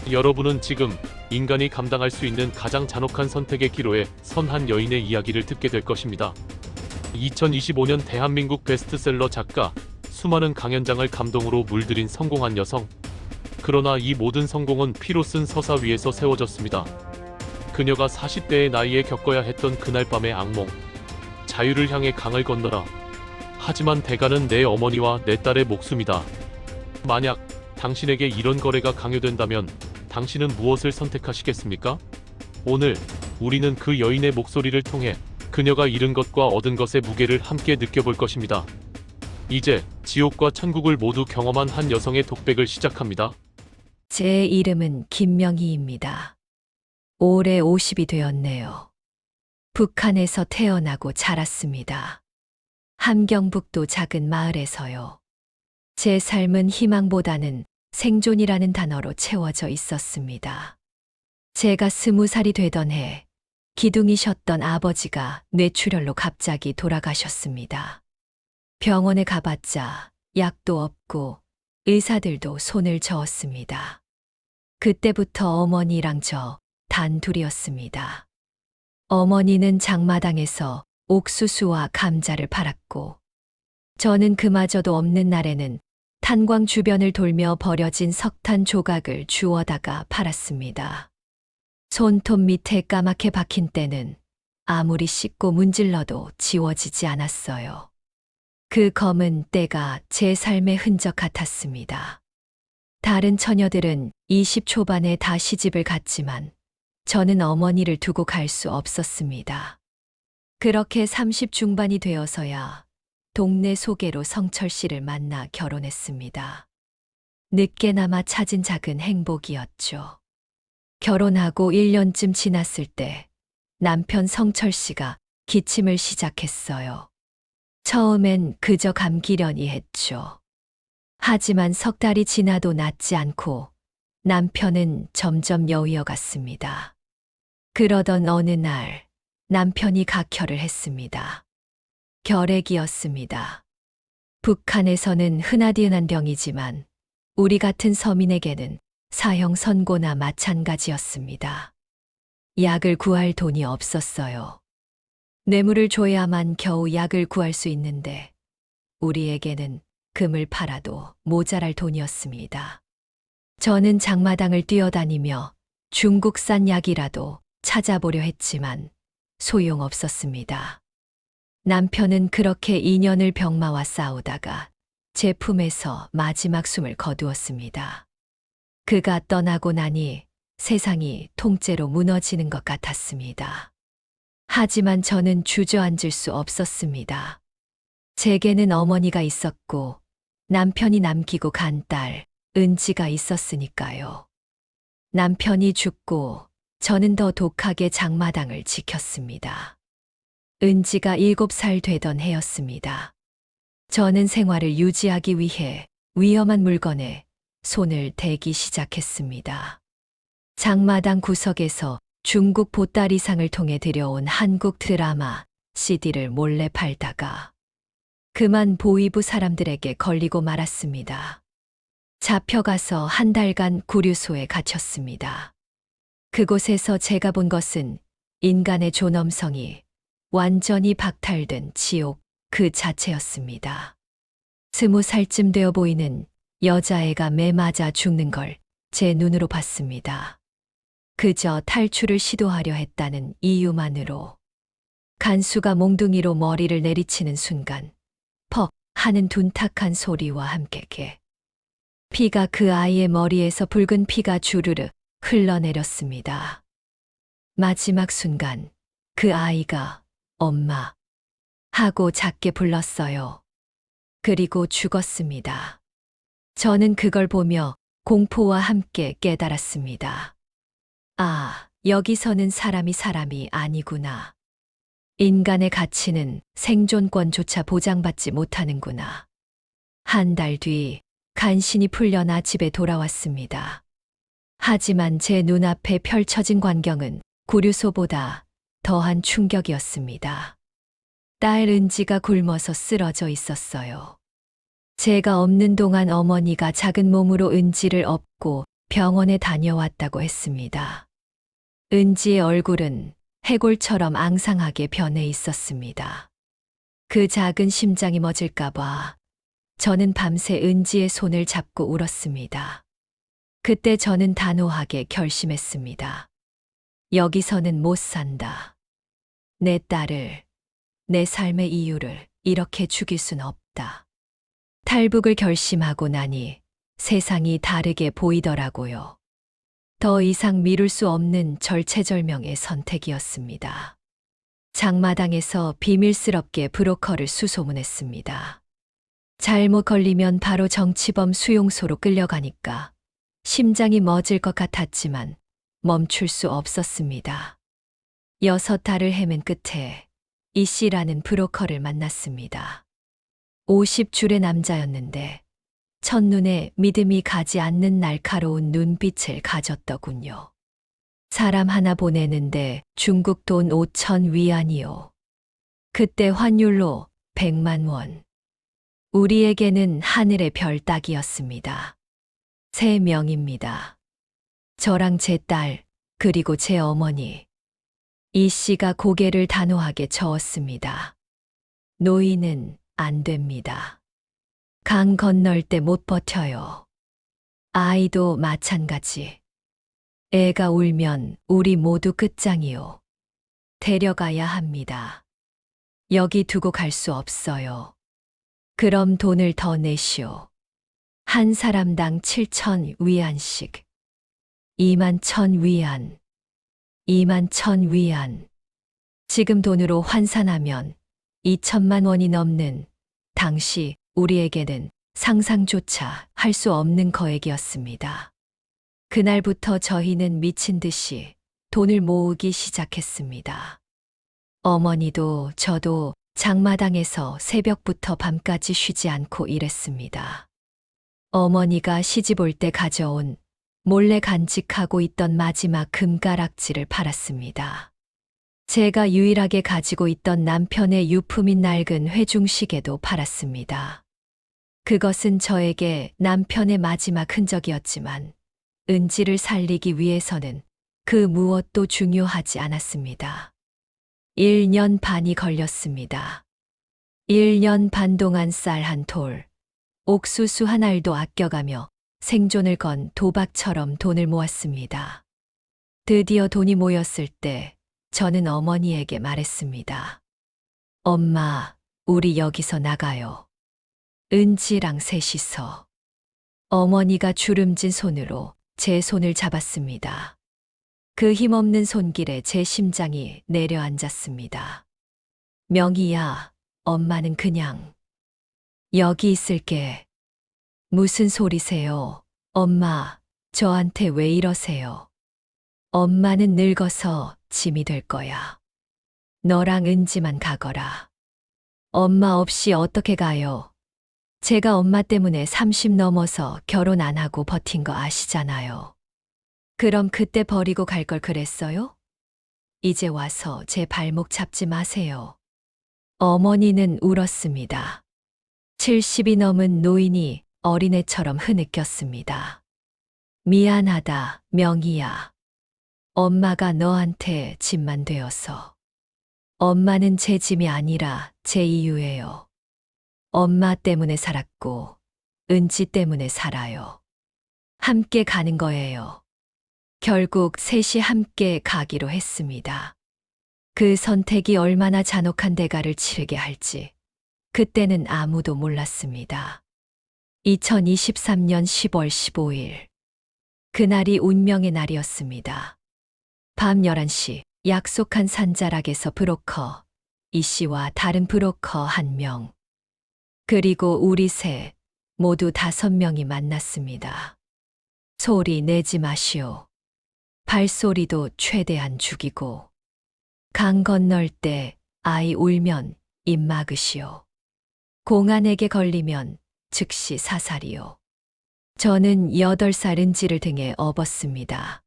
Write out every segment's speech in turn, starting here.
여러분은 지금 인간이 감당할 수 있는 가장 잔혹한 선택의 기로에 선 한 여인의 이야기를 듣게 될 것입니다. 2025년 대한민국 베스트셀러 작가, 수많은 강연장을 감동으로 물들인 성공한 여성. 그러나 이 모든 성공은 피로 쓴 서사 위에서 세워졌습니다. 그녀가 40대의 나이에 겪어야 했던 그날 밤의 악몽. 자유를 향해 강을 건너라. 하지만 대가는 내 어머니와 내 딸의 목숨이다. 만약 당신에게 이런 거래가 강요된다면 당신은 무엇을 선택하시겠습니까? 오늘 우리는 그 여인의 목소리를 통해 그녀가 잃은 것과 얻은 것의 무게를 함께 느껴볼 것입니다. 이제 지옥과 천국을 모두 경험한 한 여성의 독백을 시작합니다. 제 이름은 김명희입니다. 올해 50이 되었네요. 북한에서 태어나고 자랐습니다. 함경북도 작은 마을에서요. 제 삶은 희망보다는 생존이라는 단어로 채워져 있었습니다. 제가 20살이 되던 해 기둥이셨던 아버지가 뇌출혈로 갑자기 돌아가셨습니다. 병원에 가봤자 약도 없고 의사들도 손을 저었습니다. 그때부터 어머니랑 저 단둘이었습니다. 어머니는 장마당에서 옥수수와 감자를 팔았고 저는 그마저도 없는 날에는 탄광 주변을 돌며 버려진 석탄 조각을 주워다가 팔았습니다. 손톱 밑에 까맣게 박힌 때는 아무리 씻고 문질러도 지워지지 않았어요. 그 검은 때가 제 삶의 흔적 같았습니다. 다른 처녀들은 20 초반에 다 시집을 갔지만 저는 어머니를 두고 갈 수 없었습니다. 그렇게 30 중반이 되어서야 동네 소개로 성철 씨를 만나 결혼했습니다. 늦게나마 찾은 작은 행복이었죠. 결혼하고 1년쯤 지났을 때 남편 성철 씨가 기침을 시작했어요. 처음엔 그저 감기려니 했죠. 하지만 석 달이 지나도 낫지 않고 남편은 점점 여위어갔습니다. 그러던 어느 날 남편이 각혈을 했습니다. 결핵이었습니다. 북한에서는 흔하디흔한 병이지만 우리 같은 서민에게는 사형 선고나 마찬가지였습니다. 약을 구할 돈이 없었어요. 뇌물을 줘야만 겨우 약을 구할 수 있는데 우리에게는 금을 팔아도 모자랄 돈이었습니다. 저는 장마당을 뛰어다니며 중국산 약이라도 찾아보려 했지만 소용없었습니다. 남편은 그렇게 2년을 병마와 싸우다가 제 품에서 마지막 숨을 거두었습니다. 그가 떠나고 나니 세상이 통째로 무너지는 것 같았습니다. 하지만 저는 주저앉을 수 없었습니다. 제게는 어머니가 있었고 남편이 남기고 간 딸 은지가 있었으니까요. 남편이 죽고 저는 더 독하게 장마당을 지켰습니다. 은지가 7살 되던 해였습니다. 저는 생활을 유지하기 위해 위험한 물건에 손을 대기 시작했습니다. 장마당 구석에서 중국 보따리상을 통해 들여온 한국 드라마 CD를 몰래 팔다가 그만 보위부 사람들에게 걸리고 말았습니다. 잡혀가서 한 달간 구류소에 갇혔습니다. 그곳에서 제가 본 것은 인간의 존엄성이 완전히 박탈된 지옥 그 자체였습니다. 20살쯤 되어 보이는 여자애가 매 맞아 죽는 걸 제 눈으로 봤습니다. 그저 탈출을 시도하려 했다는 이유만으로. 간수가 몽둥이로 머리를 내리치는 순간 퍽 하는 둔탁한 소리와 함께 피가 그 아이의 머리에서 붉은 피가 주르르 흘러내렸습니다. 마지막 순간 그 아이가 엄마 하고 작게 불렀어요. 그리고 죽었습니다. 저는 그걸 보며 공포와 함께 깨달았습니다. 아, 여기서는 사람이 아니구나. 인간의 가치는 생존권조차 보장받지 못하는구나. 한 달 뒤 간신히 풀려나 집에 돌아왔습니다. 하지만 제 눈앞에 펼쳐진 광경은 구류소보다 더한 충격이었습니다. 딸 은지가 굶어서 쓰러져 있었어요. 제가 없는 동안 어머니가 작은 몸으로 은지를 업고 병원에 다녀왔다고 했습니다. 은지의 얼굴은 해골처럼 앙상하게 변해 있었습니다. 그 작은 심장이 멎을까봐 저는 밤새 은지의 손을 잡고 울었습니다. 그때 저는 단호하게 결심했습니다. 여기서는 못 산다. 내 딸을, 내 삶의 이유를 이렇게 죽일 순 없다. 탈북을 결심하고 나니 세상이 다르게 보이더라고요. 더 이상 미룰 수 없는 절체절명의 선택이었습니다. 장마당에서 비밀스럽게 브로커를 수소문했습니다. 잘못 걸리면 바로 정치범 수용소로 끌려가니까 심장이 멎을 것 같았지만 멈출 수 없었습니다. 6달을 헤맨 끝에 이 씨라는 브로커를 만났습니다. 50줄의 남자였는데 첫눈에 믿음이 가지 않는 날카로운 눈빛을 가졌더군요. 사람 하나 보내는데 중국 돈 5천 위안이요. 그때 환율로 100만 원. 우리에게는 하늘의 별 따기였습니다. 3명입니다. 저랑 제 딸, 그리고 제 어머니. 이 씨가 고개를 단호하게 저었습니다. 노인은 안 됩니다. 강 건널 때 못 버텨요. 아이도 마찬가지. 애가 울면 우리 모두 끝장이요. 데려가야 합니다. 여기 두고 갈 수 없어요. 그럼 돈을 더 내시오. 한 사람당 7천 위안씩. 2만 1천 위안. 2만 1천 위안. 지금 돈으로 환산하면 2천만 원이 넘는 당시 우리에게는 상상조차 할 수 없는 거액이었습니다. 그날부터 저희는 미친 듯이 돈을 모으기 시작했습니다. 어머니도 저도 장마당에서 새벽부터 밤까지 쉬지 않고 일했습니다. 어머니가 시집 올 때 가져온 몰래 간직하고 있던 마지막 금가락지를 팔았습니다. 제가 유일하게 가지고 있던 남편의 유품인 낡은 회중시계도 팔았습니다. 그것은 저에게 남편의 마지막 흔적이었지만 은지를 살리기 위해서는 그 무엇도 중요하지 않았습니다. 1년 반이 걸렸습니다. 1년 반 동안 쌀 한 돌, 옥수수 한 알도 아껴가며 생존을 건 도박처럼 돈을 모았습니다. 드디어 돈이 모였을 때 저는 어머니에게 말했습니다. 엄마, 우리 여기서 나가요. 은지랑 셋이서. 어머니가 주름진 손으로 제 손을 잡았습니다. 그 힘없는 손길에 제 심장이 내려앉았습니다. 명희야, 엄마는 그냥 여기 있을게. 무슨 소리세요? 엄마, 저한테 왜 이러세요? 엄마는 늙어서 짐이 될 거야. 너랑 은지만 가거라. 엄마 없이 어떻게 가요? 제가 엄마 때문에 30 넘어서 결혼 안 하고 버틴 거 아시잖아요. 그럼 그때 버리고 갈 걸 그랬어요? 이제 와서 제 발목 잡지 마세요. 어머니는 울었습니다. 70이 넘은 노인이 어린애처럼 흐느꼈습니다. 미안하다, 명희야. 엄마가 너한테 짐만 되어서. 엄마는 제 짐이 아니라 제 이유예요. 엄마 때문에 살았고, 은지 때문에 살아요. 함께 가는 거예요. 결국 셋이 함께 가기로 했습니다. 그 선택이 얼마나 잔혹한 대가를 치르게 할지, 그때는 아무도 몰랐습니다. 2023년 10월 15일. 그날이 운명의 날이었습니다. 밤 11시 약속한 산자락에서 브로커, 이 씨와 다른 브로커 1명, 그리고 우리 셋, 모두 5명이 만났습니다. 소리 내지 마시오. 발소리도 최대한 죽이고. 강 건널 때 아이 울면 입 막으시오. 공안에게 걸리면 즉시 사살이요. 저는 8살 은지를 등에 업었습니다.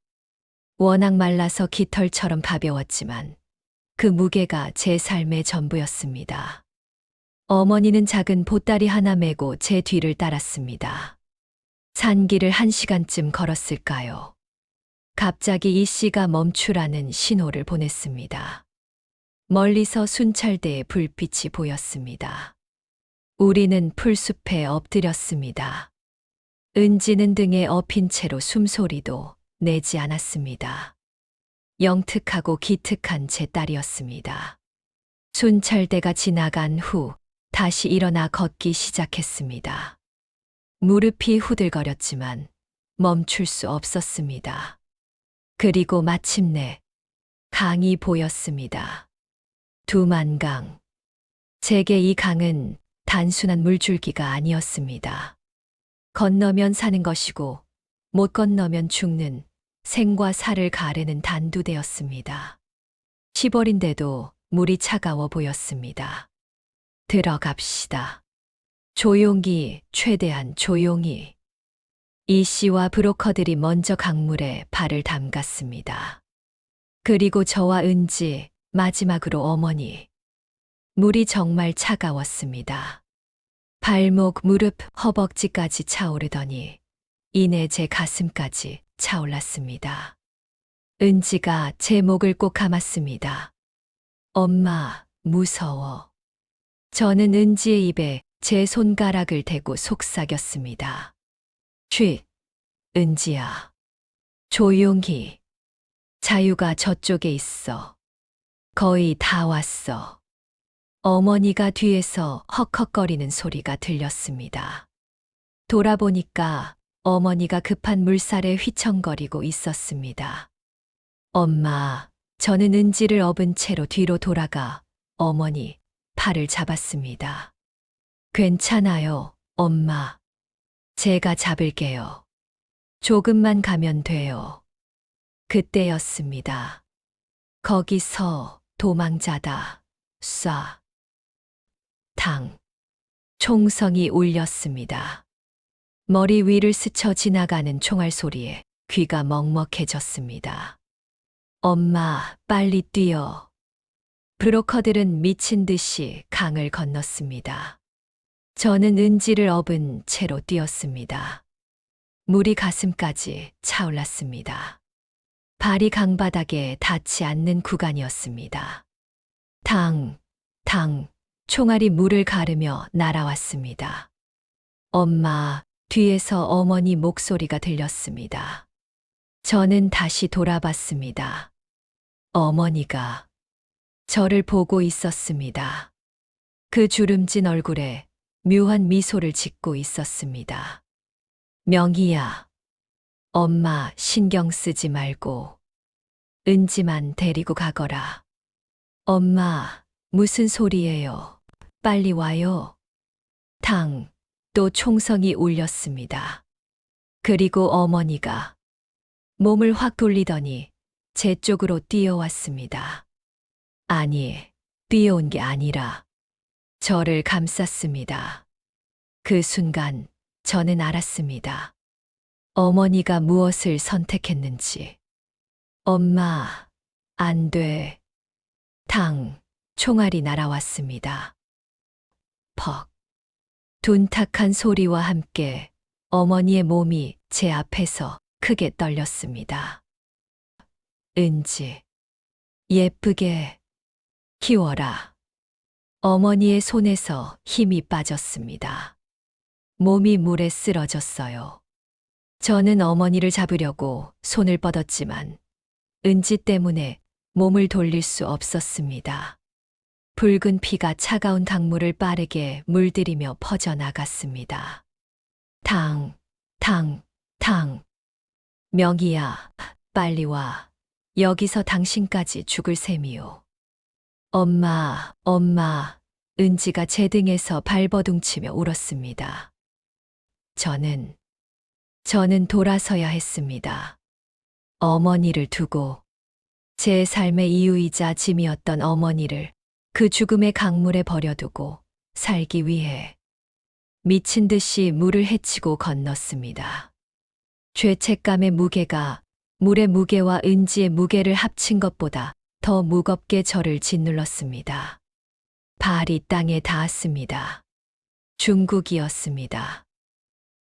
워낙 말라서 깃털처럼 가벼웠지만 그 무게가 제 삶의 전부였습니다. 어머니는 작은 보따리 하나 메고 제 뒤를 따랐습니다. 산길을 1시간쯤 걸었을까요? 갑자기 이 씨가 멈추라는 신호를 보냈습니다. 멀리서 순찰대의 불빛이 보였습니다. 우리는 풀숲에 엎드렸습니다. 은지는 등에 엎인 채로 숨소리도 내지 않았습니다. 영특하고 기특한 제 딸이었습니다. 순찰대가 지나간 후 다시 일어나 걷기 시작했습니다. 무릎이 후들거렸지만 멈출 수 없었습니다. 그리고 마침내 강이 보였습니다. 두만강. 제게 이 강은 단순한 물줄기가 아니었습니다. 건너면 사는 것이고 못 건너면 죽는 생과 사를 가르는 단두대였습니다. 시벌인데도 물이 차가워 보였습니다. 들어갑시다. 조용히, 최대한 조용히. 이 씨와 브로커들이 먼저 강물에 발을 담갔습니다. 그리고 저와 은지, 마지막으로 어머니. 물이 정말 차가웠습니다. 발목, 무릎, 허벅지까지 차오르더니 이내 제 가슴까지 차올랐습니다. 은지가 제 목을 꼭 감았습니다. 엄마, 무서워. 저는 은지의 입에 제 손가락을 대고 속삭였습니다. 쉿, 은지야. 조용히. 자유가 저쪽에 있어. 거의 다 왔어. 어머니가 뒤에서 헉헉거리는 소리가 들렸습니다. 돌아보니까 어머니가 급한 물살에 휘청거리고 있었습니다. 엄마, 저는 은지를 업은 채로 뒤로 돌아가 어머니 팔을 잡았습니다. 괜찮아요, 엄마. 제가 잡을게요. 조금만 가면 돼요. 그때였습니다. 거기서 도망자다. 쏴. 당. 총성이 울렸습니다. 머리 위를 스쳐 지나가는 총알 소리에 귀가 먹먹해졌습니다. 엄마, 빨리 뛰어. 브로커들은 미친 듯이 강을 건넜습니다. 저는 은지를 업은 채로 뛰었습니다. 물이 가슴까지 차올랐습니다. 발이 강바닥에 닿지 않는 구간이었습니다. 당, 총알이 물을 가르며 날아왔습니다. 엄마, 뒤에서 어머니 목소리가 들렸습니다. 저는 다시 돌아봤습니다. 어머니가 저를 보고 있었습니다. 그 주름진 얼굴에 묘한 미소를 짓고 있었습니다. 명희야, 엄마 신경 쓰지 말고 은지만 데리고 가거라. 엄마, 무슨 소리예요? 빨리 와요. 또 총성이 울렸습니다. 그리고 어머니가 몸을 확 돌리더니 제 쪽으로 뛰어왔습니다. 아니, 뛰어온 게 아니라 저를 감쌌습니다. 그 순간 저는 알았습니다. 어머니가 무엇을 선택했는지. 엄마, 안 돼. 총알이 날아왔습니다. 퍽. 둔탁한 소리와 함께 어머니의 몸이 제 앞에서 크게 떨렸습니다. 은지, 예쁘게 키워라. 어머니의 손에서 힘이 빠졌습니다. 몸이 물에 쓰러졌어요. 저는 어머니를 잡으려고 손을 뻗었지만 은지 때문에 몸을 돌릴 수 없었습니다. 붉은 피가 차가운 강물을 빠르게 물들이며 퍼져나갔습니다. 명희야, 빨리 와. 여기서 당신까지 죽을 셈이요. 엄마, 은지가 제 등에서 발버둥치며 울었습니다. 저는 돌아서야 했습니다. 어머니를 두고 제 삶의 이유이자 짐이었던 어머니를 그 죽음의 강물에 버려두고 살기 위해 미친 듯이 물을 헤치고 건넜습니다. 죄책감의 무게가 물의 무게와 은지의 무게를 합친 것보다 더 무겁게 저를 짓눌렀습니다. 발이 땅에 닿았습니다. 중국이었습니다.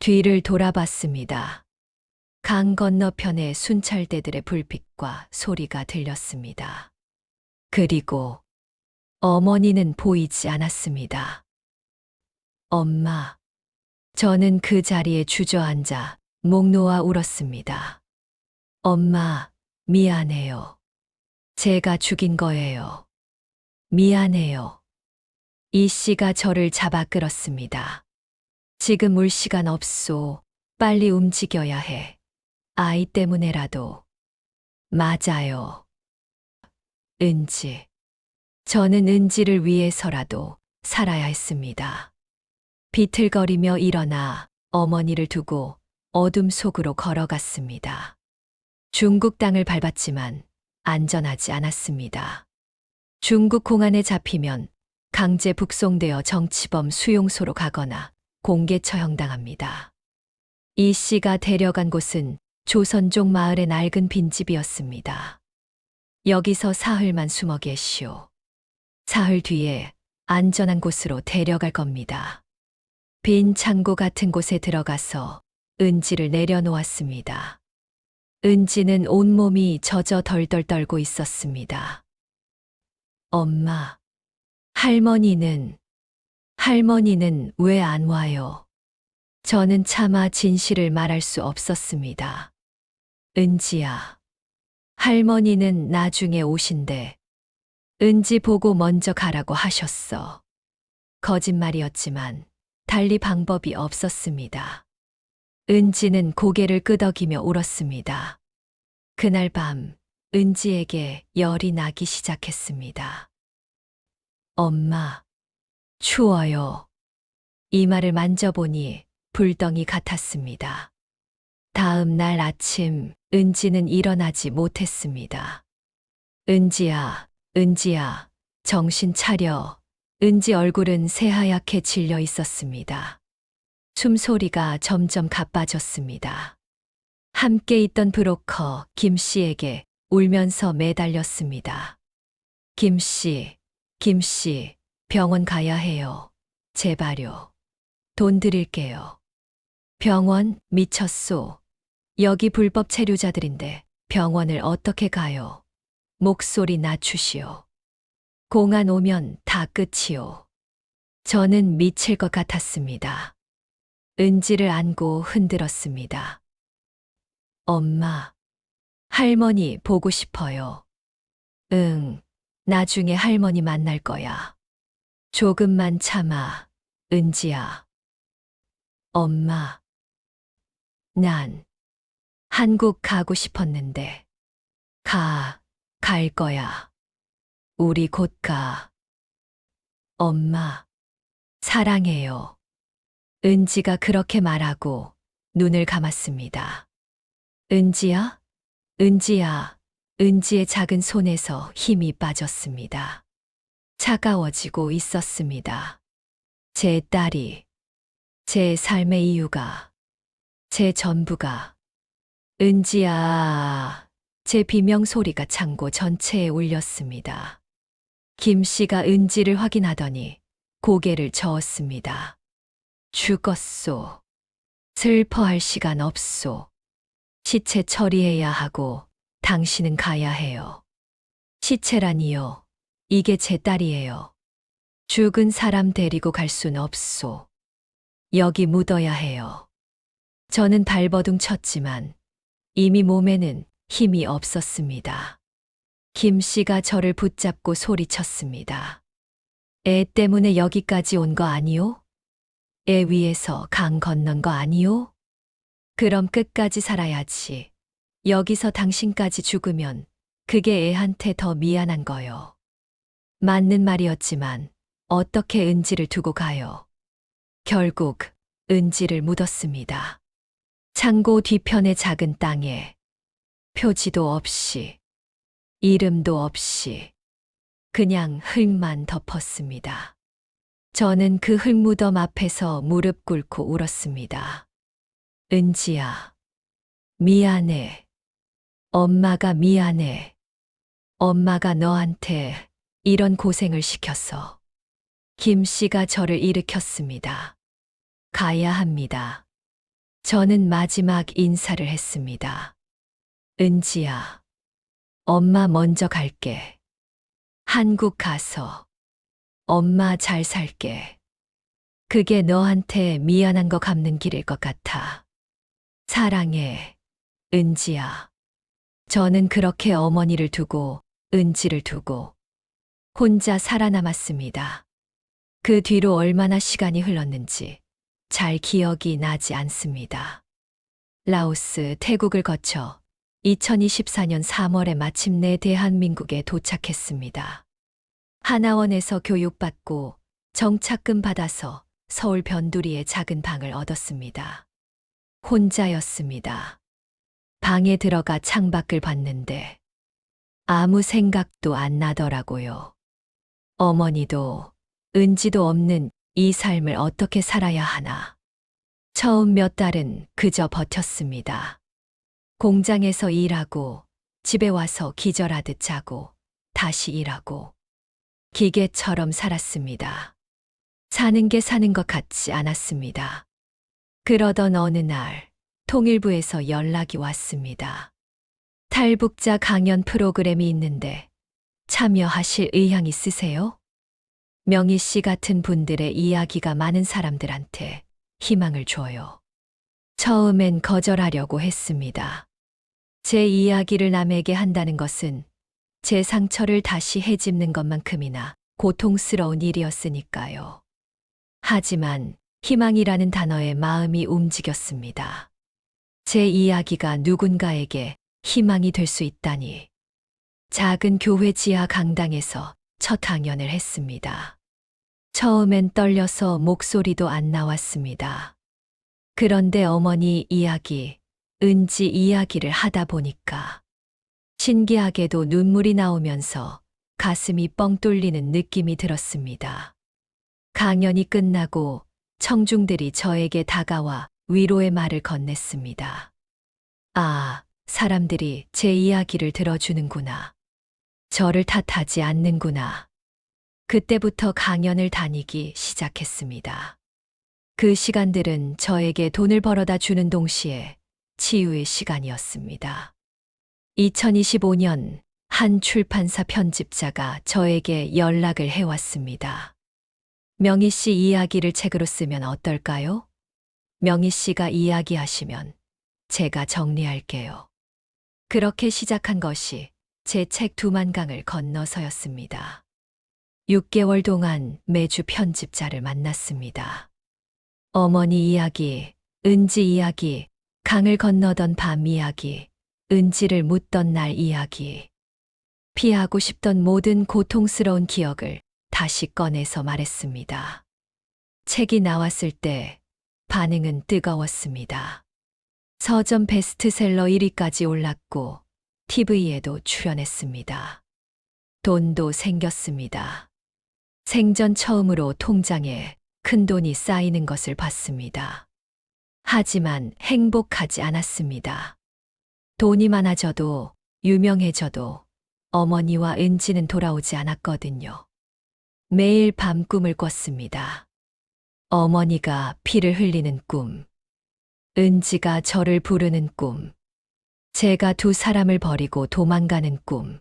뒤를 돌아봤습니다. 강 건너편의 순찰대들의 불빛과 소리가 들렸습니다. 그리고 어머니는 보이지 않았습니다. 엄마. 저는 그 자리에 주저앉아 목 놓아 울었습니다. 엄마, 미안해요. 제가 죽인 거예요. 미안해요. 이 씨가 저를 잡아 끌었습니다. 지금 울 시간 없소. 빨리 움직여야 해. 아이 때문에라도. 맞아요. 은지. 저는 은지를 위해서라도 살아야 했습니다. 비틀거리며 일어나 어머니를 두고 어둠 속으로 걸어갔습니다. 중국 땅을 밟았지만 안전하지 않았습니다. 중국 공안에 잡히면 강제 북송되어 정치범 수용소로 가거나 공개 처형당합니다. 이 씨가 데려간 곳은 조선족 마을의 낡은 빈집이었습니다. 여기서 사흘만 숨어 계시오. 사흘 뒤에 안전한 곳으로 데려갈 겁니다. 빈 창고 같은 곳에 들어가서 은지를 내려놓았습니다. 은지는 온몸이 젖어 덜덜 떨고 있었습니다. 엄마, 할머니는 왜 안 와요? 저는 차마 진실을 말할 수 없었습니다. 은지야, 할머니는 나중에 오신대. 은지 보고 먼저 가라고 하셨어. 거짓말이었지만 달리 방법이 없었습니다. 은지는 고개를 끄덕이며 울었습니다. 그날 밤 은지에게 열이 나기 시작했습니다. 엄마, 추워요. 이 말을 만져보니 불덩이 같았습니다. 다음 날 아침 은지는 일어나지 못했습니다. 은지야, 은지야, 정신 차려. 은지 얼굴은 새하얗게 질려 있었습니다. 숨소리가 점점 가빠졌습니다. 함께 있던 브로커 김 씨에게 울면서 매달렸습니다. 김 씨, 병원 가야 해요. 제발요. 돈 드릴게요. 병원 미쳤소. 여기 불법 체류자들인데 병원을 어떻게 가요? 목소리 낮추시오. 공안 오면 다 끝이오. 저는 미칠 것 같았습니다. 은지를 안고 흔들었습니다. 엄마, 할머니 보고 싶어요. 응, 나중에 할머니 만날 거야. 조금만 참아, 은지야. 엄마, 난 한국 가고 싶었는데. 갈 거야. 우리 곧 가. 엄마, 사랑해요. 은지가 그렇게 말하고 눈을 감았습니다. 은지야? 은지야. 은지의 작은 손에서 힘이 빠졌습니다. 차가워지고 있었습니다. 제 딸이, 제 삶의 이유가, 제 전부가. 은지야. 제 비명 소리가 창고 전체에 울렸습니다. 김 씨가 은지를 확인하더니 고개를 저었습니다. 죽었소. 슬퍼할 시간 없소. 시체 처리해야 하고 당신은 가야 해요. 시체라니요. 이게 제 딸이에요. 죽은 사람 데리고 갈 순 없소. 여기 묻어야 해요. 저는 발버둥 쳤지만 이미 몸에는 힘이 없었습니다. 김 씨가 저를 붙잡고 소리쳤습니다. 애 때문에 여기까지 온 거 아니오? 애 위해서 강 건넌 거 아니오? 그럼 끝까지 살아야지. 여기서 당신까지 죽으면 그게 애한테 더 미안한 거요. 맞는 말이었지만 어떻게 은지를 두고 가요? 결국 은지를 묻었습니다. 창고 뒤편의 작은 땅에 표지도 없이, 이름도 없이, 그냥 흙만 덮었습니다. 저는 그 흙무덤 앞에서 무릎 꿇고 울었습니다. 은지야, 미안해. 엄마가 미안해. 엄마가 너한테 이런 고생을 시켰어. 김 씨가 저를 일으켰습니다. 가야 합니다. 저는 마지막 인사를 했습니다. 은지야, 엄마 먼저 갈게. 한국 가서 엄마 잘 살게. 그게 너한테 미안한 거 갚는 길일 것 같아. 사랑해, 은지야. 저는 그렇게 어머니를 두고 은지를 두고 혼자 살아남았습니다. 그 뒤로 얼마나 시간이 흘렀는지 잘 기억이 나지 않습니다. 라오스, 태국을 거쳐 2024년 3월에 마침내 대한민국에 도착했습니다. 하나원에서 교육받고 정착금 받아서 서울 변두리에 작은 방을 얻었습니다. 혼자였습니다. 방에 들어가 창밖을 봤는데 아무 생각도 안 나더라고요. 어머니도 은지도 없는 이 삶을 어떻게 살아야 하나. 처음 몇 달은 그저 버텼습니다. 공장에서 일하고 집에 와서 기절하듯 자고 다시 일하고 기계처럼 살았습니다. 사는 게 사는 것 같지 않았습니다. 그러던 어느 날 통일부에서 연락이 왔습니다. 탈북자 강연 프로그램이 있는데 참여하실 의향 있으세요? 명희 씨 같은 분들의 이야기가 많은 사람들한테 희망을 줘요. 처음엔 거절하려고 했습니다. 제 이야기를 남에게 한다는 것은 제 상처를 다시 헤집는 것만큼이나 고통스러운 일이었으니까요. 하지만 희망이라는 단어에 마음이 움직였습니다. 제 이야기가 누군가에게 희망이 될 수 있다니. 작은 교회 지하 강당에서 첫 강연을 했습니다. 처음엔 떨려서 목소리도 안 나왔습니다. 그런데 어머니 이야기, 은지 이야기를 하다 보니까 신기하게도 눈물이 나오면서 가슴이 뻥 뚫리는 느낌이 들었습니다. 강연이 끝나고 청중들이 저에게 다가와 위로의 말을 건넸습니다. 아, 사람들이 제 이야기를 들어주는구나. 저를 탓하지 않는구나. 그때부터 강연을 다니기 시작했습니다. 그 시간들은 저에게 돈을 벌어다 주는 동시에 치유의 시간이었습니다. 2025년 한 출판사 편집자가 저에게 연락을 해왔습니다. 명희 씨 이야기를 책으로 쓰면 어떨까요? 명희 씨가 이야기하시면 제가 정리할게요. 그렇게 시작한 것이 제 책 2만 강을 건너서였습니다. 6개월 동안 매주 편집자를 만났습니다. 어머니 이야기, 은지 이야기, 강을 건너던 밤 이야기, 은지를 묻던 날 이야기. 피하고 싶던 모든 고통스러운 기억을 다시 꺼내서 말했습니다. 책이 나왔을 때 반응은 뜨거웠습니다. 서점 베스트셀러 1위까지 올랐고 TV에도 출연했습니다. 돈도 생겼습니다. 생전 처음으로 통장에 큰 돈이 쌓이는 것을 봤습니다. 하지만 행복하지 않았습니다. 돈이 많아져도 유명해져도 어머니와 은지는 돌아오지 않았거든요. 매일 밤 꿈을 꿨습니다. 어머니가 피를 흘리는 꿈, 은지가 저를 부르는 꿈, 제가 두 사람을 버리고 도망가는 꿈.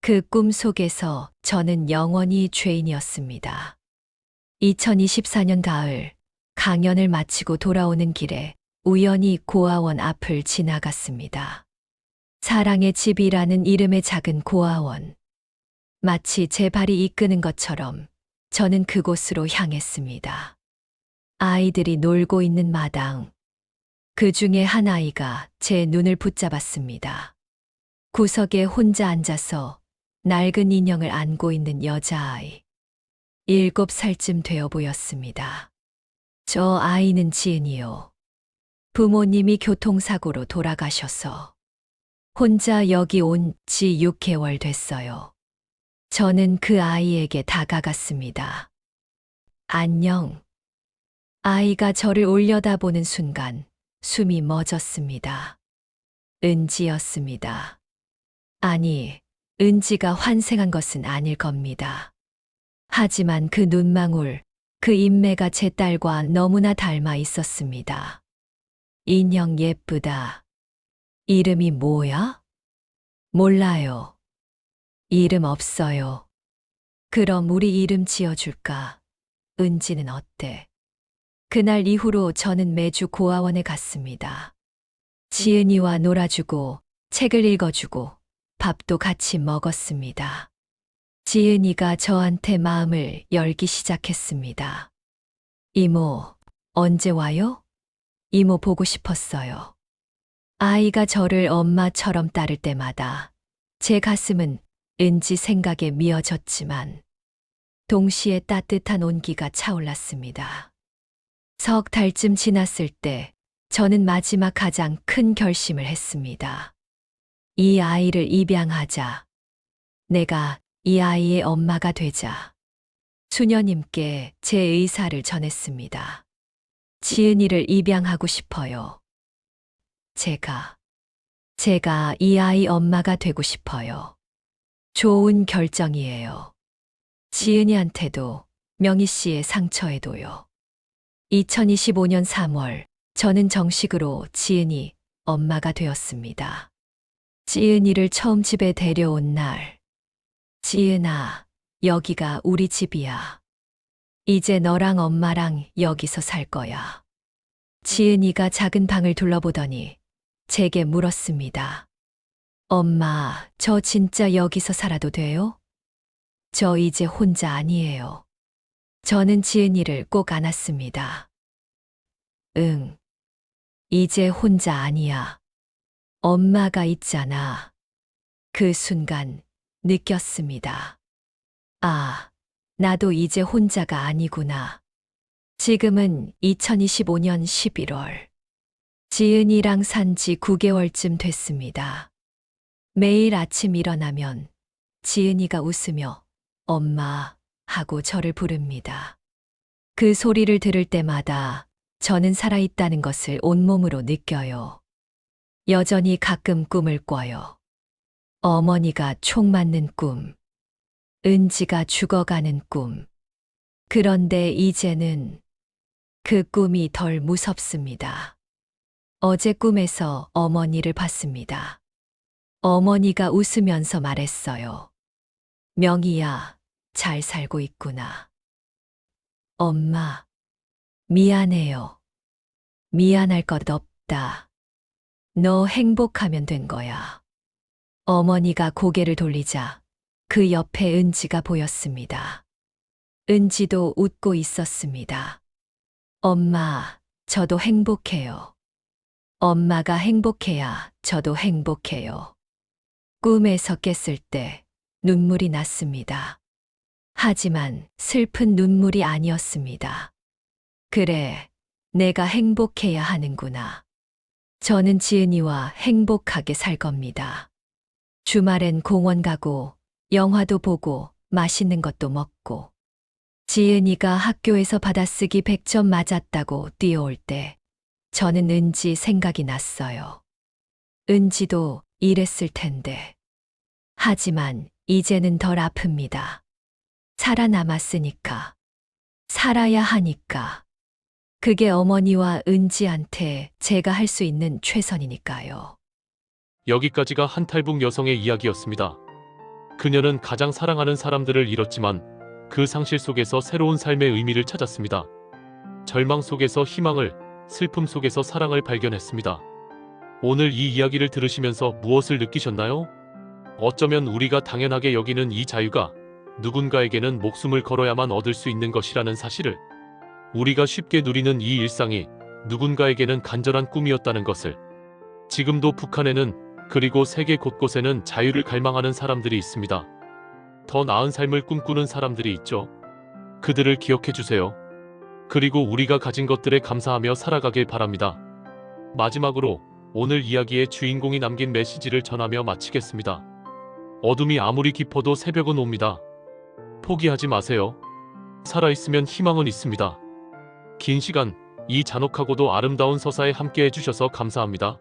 그 꿈 속에서 저는 영원히 죄인이었습니다. 2024년 가을, 강연을 마치고 돌아오는 길에 우연히 고아원 앞을 지나갔습니다. 사랑의 집이라는 이름의 작은 고아원. 마치 제 발이 이끄는 것처럼 저는 그곳으로 향했습니다. 아이들이 놀고 있는 마당. 그 중에 한 아이가 제 눈을 붙잡았습니다. 구석에 혼자 앉아서 낡은 인형을 안고 있는 여자아이. 7살쯤 되어 보였습니다. 저 아이는 지은이요. 부모님이 교통사고로 돌아가셔서 혼자 여기 온 지 6개월 됐어요. 저는 그 아이에게 다가갔습니다. 안녕. 아이가 저를 올려다보는 순간 숨이 멎었습니다. 은지였습니다. 아니, 은지가 환생한 것은 아닐 겁니다. 하지만 그 눈망울, 그 인매가 제 딸과 너무나 닮아 있었습니다. 인형 예쁘다. 이름이 뭐야? 몰라요. 이름 없어요. 그럼 우리 이름 지어줄까? 은지는 어때? 그날 이후로 저는 매주 고아원에 갔습니다. 지은이와 놀아주고 책을 읽어주고 밥도 같이 먹었습니다. 지은이가 저한테 마음을 열기 시작했습니다. 이모, 언제 와요? 이모 보고 싶었어요. 아이가 저를 엄마처럼 따를 때마다 제 가슴은 은지 생각에 미어졌지만 동시에 따뜻한 온기가 차올랐습니다. 석 달쯤 지났을 때 저는 마지막 가장 큰 결심을 했습니다. 이 아이를 입양하자. 내가 이 아이의 엄마가 되자. 수녀님께 제 의사를 전했습니다. 지은이를 입양하고 싶어요. 제가 이 아이 엄마가 되고 싶어요. 좋은 결정이에요. 지은이한테도 명희 씨의 상처에도요. 2025년 3월 저는 정식으로 지은이 엄마가 되었습니다. 지은이를 처음 집에 데려온 날, 지은아, 여기가 우리 집이야. 이제 너랑 엄마랑 여기서 살 거야. 지은이가 작은 방을 둘러보더니 제게 물었습니다. 엄마, 저 진짜 여기서 살아도 돼요? 저 이제 혼자 아니에요. 저는 지은이를 꼭 안았습니다. 응. 이제 혼자 아니야. 엄마가 있잖아. 그 순간 느꼈습니다. 아, 나도 이제 혼자가 아니구나. 지금은 2025년 11월. 지은이랑 산 지 9개월쯤 됐습니다. 매일 아침 일어나면 지은이가 웃으며 엄마 하고 저를 부릅니다. 그 소리를 들을 때마다 저는 살아있다는 것을 온몸으로 느껴요. 여전히 가끔 꿈을 꿔요. 어머니가 총 맞는 꿈, 은지가 죽어가는 꿈. 그런데 이제는 그 꿈이 덜 무섭습니다. 어제 꿈에서 어머니를 봤습니다. 어머니가 웃으면서 말했어요. 명희야, 잘 살고 있구나. 엄마, 미안해요. 미안할 것 없다. 너 행복하면 된 거야. 어머니가 고개를 돌리자 그 옆에 은지가 보였습니다. 은지도 웃고 있었습니다. 엄마, 저도 행복해요. 엄마가 행복해야 저도 행복해요. 꿈에서 깼을 때 눈물이 났습니다. 하지만 슬픈 눈물이 아니었습니다. 그래, 내가 행복해야 하는구나. 저는 지은이와 행복하게 살 겁니다. 주말엔 공원 가고, 영화도 보고, 맛있는 것도 먹고. 지은이가 학교에서 받아쓰기 100점 맞았다고 뛰어올 때, 저는 은지 생각이 났어요. 은지도 이랬을 텐데. 하지만 이제는 덜 아픕니다. 살아남았으니까. 살아야 하니까. 그게 어머니와 은지한테 제가 할 수 있는 최선이니까요. 여기까지가 한탈북 여성의 이야기였습니다. 그녀는 가장 사랑하는 사람들을 잃었지만 그 상실 속에서 새로운 삶의 의미를 찾았습니다. 절망 속에서 희망을, 슬픔 속에서 사랑을 발견했습니다. 오늘 이 이야기를 들으시면서 무엇을 느끼셨나요? 어쩌면 우리가 당연하게 여기는 이 자유가 누군가에게는 목숨을 걸어야만 얻을 수 있는 것이라는 사실을, 우리가 쉽게 누리는 이 일상이 누군가에게는 간절한 꿈이었다는 것을, 지금도 북한에는 그리고 세계 곳곳에는 자유를 갈망하는 사람들이 있습니다. 더 나은 삶을 꿈꾸는 사람들이 있죠. 그들을 기억해 주세요. 그리고 우리가 가진 것들에 감사하며 살아가길 바랍니다. 마지막으로 오늘 이야기의 주인공이 남긴 메시지를 전하며 마치겠습니다. 어둠이 아무리 깊어도 새벽은 옵니다. 포기하지 마세요. 살아있으면 희망은 있습니다. 긴 시간 이 잔혹하고도 아름다운 서사에 함께 해주셔서 감사합니다.